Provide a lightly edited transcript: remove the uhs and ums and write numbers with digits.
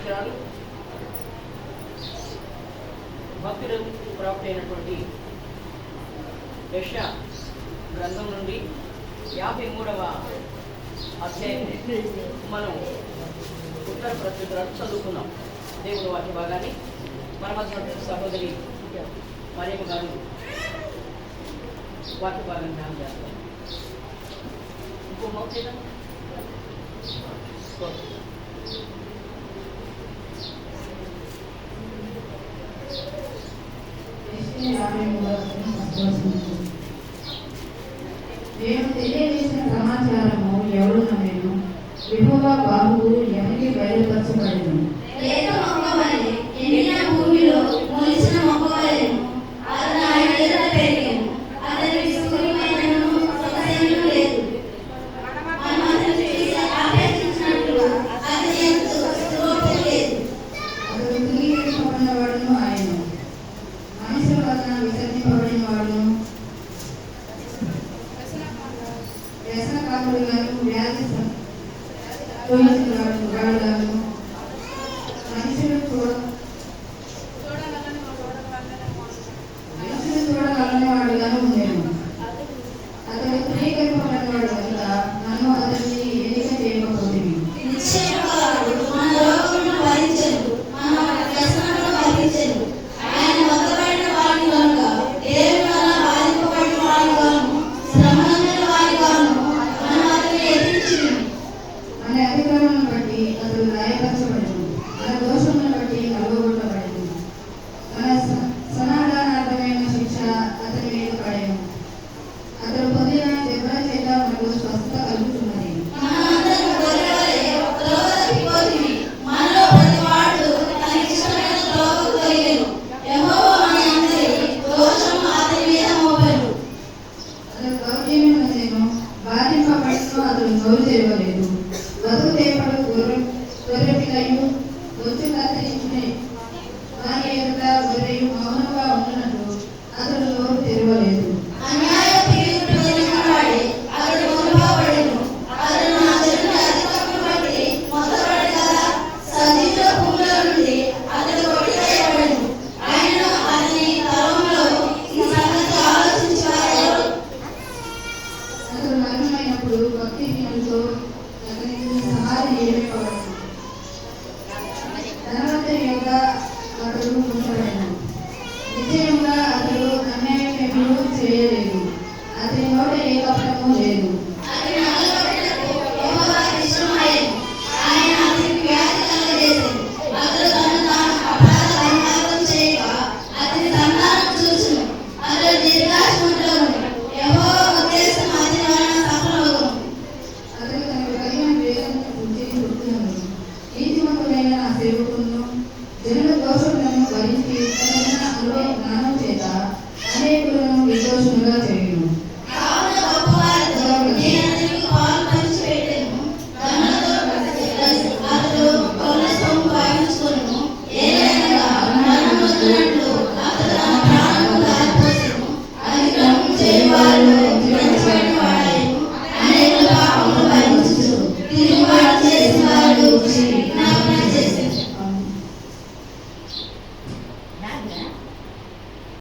అధ్యాయాలు భక్తుడు ప్రాప్తి అయినటువంటి యెషయా గ్రంథం నుండి 53వ అధ్యాయం మనం ఉత్తర ప్రత్యుత్తరాలు చదువుకున్నాం. దేవుని వాక్య భాగాన్ని మన మధ్య సహోదరి మరియమ్మ గారు వాక్య భాగాన్ని ధ్యానం చేస్తారు. ఇంకో మౌతేనా నేను తెలియజేసిన సమాచారము ఎవరు నమ్మేను? యెహోవా బాహువు ఎవరికి బయలుపరచబడెను? లేత మొక్కవలె ఎండిన భూమిలో మొలిచిన మొక్కవలెను. అతను ఆయన ఎదుట పెరిగెను. అతనికి సూర్యమైనను సొగసైనను లేదు. మనం అతను చూసి ఆపేక్షించినట్లుగా అతని యందు రూపం లేదు. అతడు తృణీకరింపబడినవాడును, ఆయన మనుషుల వలన విసర్జింపబడినవాడును, వ్యసనకారుడుగాను వ్యాధి వాడుగాను మనుషులు చూడగలని వాడుగాను ఉండేను. అతడు తృణీకరింపబడినవాడు కనుక నన్ను అతన్ని ఎన్నిక చేయకపోతుంది. నిశ్చయముగా వాడు మన రోగములను భరించెను, మన వ్యసనములను భరించెను. ఆయన వద్దబడిన వాడి కనుక దేవుని వలన బాధింపబడిన వాడిగాను శ్రమనందిన వాడిగాను మనం అతన్ని ఎదిరించితిమి. మన అధికారాలను బట్టి అతడు గాయపరచబడెను, మన దోషములను బట్టి నలుగొట్టబడెను. మన సమాధానార్థమైన శిక్ష అతని మీద పడెను. అతడు పొందిన దెబ్బల చేత మనకు స్వస్థత కలుగుతున్నది. మనమందరము గొర్రెవలె త్రోవ తప్పిపోతిమి. మనలో ప్రతివాడు తనకిష్టమైన త్రోవకు తొలగెను. యెహోవా మన అందరి దోషము అతని మీద మోపెను. అతడు దౌర్జన్యం పొందెను, బాధింపబడినను అతడు నోరు తెరవలేదు. బతుకు తేపడు గొర్రె పిల్లయు బొచ్చు కత్తిరించునే దాని ఎదుట గొర్రెయు మౌనంగా ఉండునట్లు అతడు నోరు తెరవలేదు. అన్యాయ తీర్పు పొందిన వాడే అతడు కొనుపబడెను. అతడు నా చెడుని అతిక్రమం బట్టి మొత్తబడి కదా సజీవుల భూమిలో నుండి అతడు కొట్టివేయబడెను. ఆయనను అతని తరములో ఈ సంగతి ఆలోచించేవారెవరు? అతడు మరణమైనప్పుడు భక్తి హీనులతో అతనికి సమాధి చేయబడెను. ధనవంతుని యొక్క అతడు ఉంచబడెను. నిశ్చయముగా అతడు అన్యాయం ఎప్పుడూ చేయలేదు. అతని నోట ఏ కపటము లేదు.